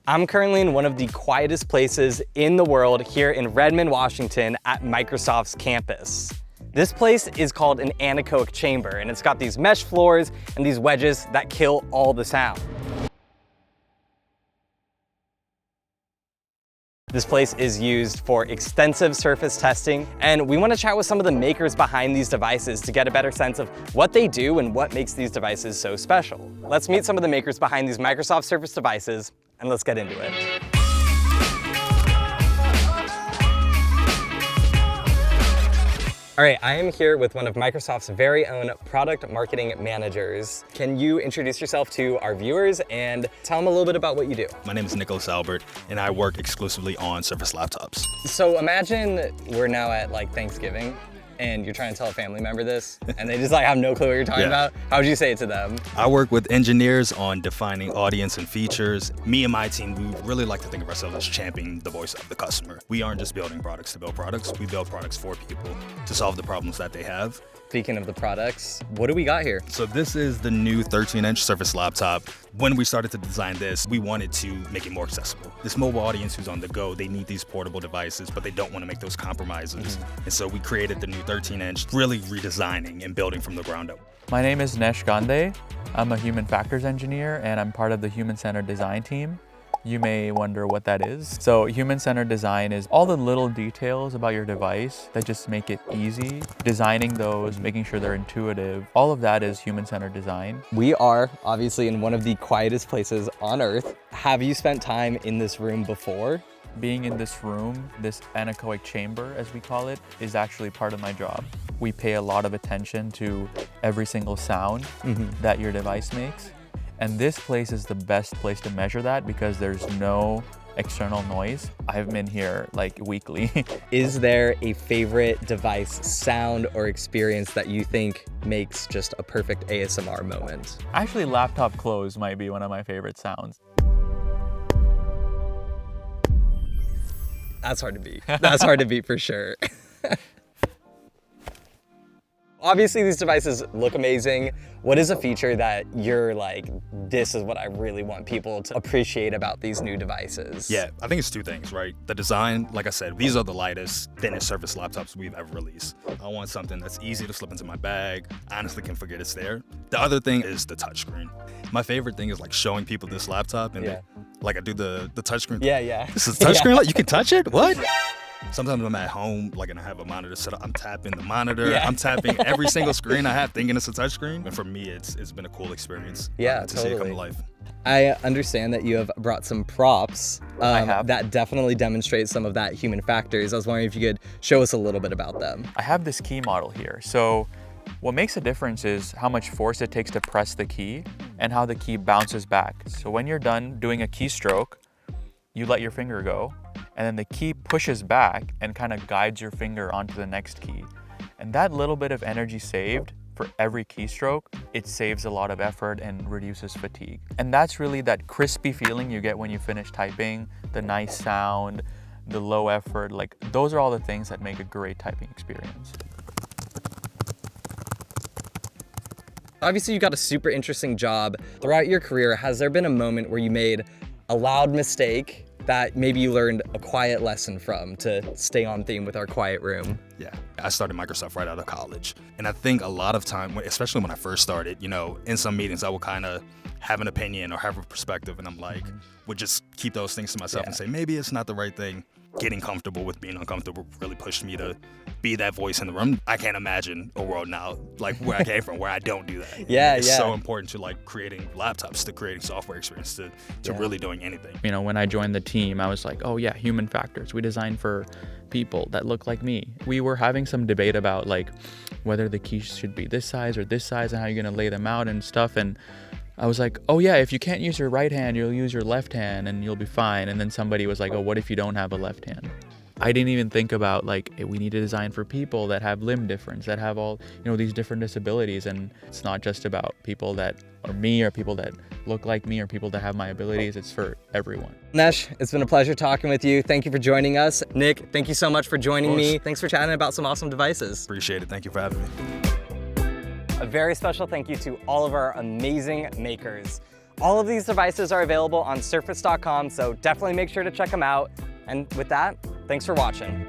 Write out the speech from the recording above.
I'm currently in one of the quietest places in the world here in Redmond, Washington at Microsoft's campus. This place is called an anechoic chamber, and it's got these mesh floors and these wedges that kill all the sound. This place is used for extensive surface testing, and we want to chat with some of the makers behind these devices to get a better sense of what they do and what makes these devices so special. Let's meet some of the makers behind these Microsoft Surface devices, and let's get into it. All right, I am here with one of Microsoft's very own product marketing managers. Can you introduce yourself to our viewers and tell them a little bit about what you do? My name is Nicholas Albert, and I work exclusively on Surface laptops. So imagine we're now at like Thanksgiving, and you're trying to tell a family member this, and they just like have no clue what you're talking about. How would you say it to them? I work with engineers on defining audience and features. Me and my team, we really like to think of ourselves as championing the voice of the customer. We aren't just building products to build products. We build products for people to solve the problems that they have. Speaking of the products, what do we got here? So this is the new 13-inch Surface laptop. When we started to design this, we wanted to make it more accessible. This mobile audience who's on the go, they need these portable devices, but they don't want to make those compromises. And so we created the new 13-inch, really redesigning and building from the ground up. My name is Nesh Gandhe. I'm a human factors engineer, and I'm part of the human-centered design team. You may wonder what that is. So human-centered design is all the little details about your device that just make it easy. Designing those, making sure they're intuitive, all of that is human-centered design. We are obviously in one of the quietest places on earth. Have you spent time in this room before? Being in this room, this anechoic chamber, as we call it, is actually part of my job. We pay a lot of attention to every single sound that your device makes. And this place is the best place to measure that because there's no external noise. I've been here like weekly. Is there a favorite device sound or experience that you think makes just a perfect ASMR moment? Actually, laptop close might be one of my favorite sounds. That's hard to beat. That's hard to beat for sure. Obviously, these devices look amazing. What is a feature that you're like, this is what I really want people to appreciate about these new devices? Yeah, I think it's two things, right? The design, like I said, these are the lightest, thinnest Surface laptops we've ever released. I want something that's easy to slip into my bag. I honestly can forget it's there. The other thing is the touchscreen. My favorite thing is like showing people this laptop and like I do the touchscreen. Yeah. This is a touchscreen, like you can touch it? What? Sometimes I'm at home, like, and I have a monitor set up. I'm tapping the monitor. I'm tapping every single screen I have, thinking it's a touch screen. And for me, it's been a cool experience. To see it come to life. I understand that you have brought some props that definitely demonstrate some of that human factors. I was wondering if you could show us a little bit about them. I have this key model here. So what makes a difference is how much force it takes to press the key and how the key bounces back. So when you're done doing a keystroke, you let your finger go, and then the key pushes back and kind of guides your finger onto the next key. And that little bit of energy saved for every keystroke, it saves a lot of effort and reduces fatigue. And that's really that crispy feeling you get when you finish typing, the nice sound, the low effort, like those are all the things that make a great typing experience. Obviously, you got a super interesting job. Throughout your career, has there been a moment where you made a loud mistake that maybe you learned a quiet lesson from to stay on theme with our quiet room? Yeah, I started Microsoft right out of college. And I think a lot of time, especially when I first started, you know, in some meetings, I will kind of have an opinion or have a perspective, and I'm like, would just keep those things to myself and say, maybe it's not the right thing. Getting comfortable with being uncomfortable really pushed me to be that voice in the room. I can't imagine a world now, like where I came from, where I don't do that. It's so important to like creating laptops, to creating software experience, to really doing anything. You know, when I joined the team, I was like, oh yeah, human factors. We design for people that look like me. We were having some debate about like whether the keys should be this size or this size and how you're gonna lay them out and stuff. And I was like, oh yeah, if you can't use your right hand, you'll use your left hand and you'll be fine. And then somebody was like, oh, what if you don't have a left hand? I didn't even think about like, hey, we need to design for people that have limb difference, that have all, you know, these different disabilities. And it's not just about people that are me or people that look like me or people that have my abilities. It's for everyone. Nesh, it's been a pleasure talking with you. Thank you for joining us. Nick, thank you so much for joining me. Thanks for chatting about some awesome devices. Appreciate it. Thank you for having me. A very special thank you to all of our amazing makers. All of these devices are available on surface.com, so definitely make sure to check them out. And with that, thanks for watching.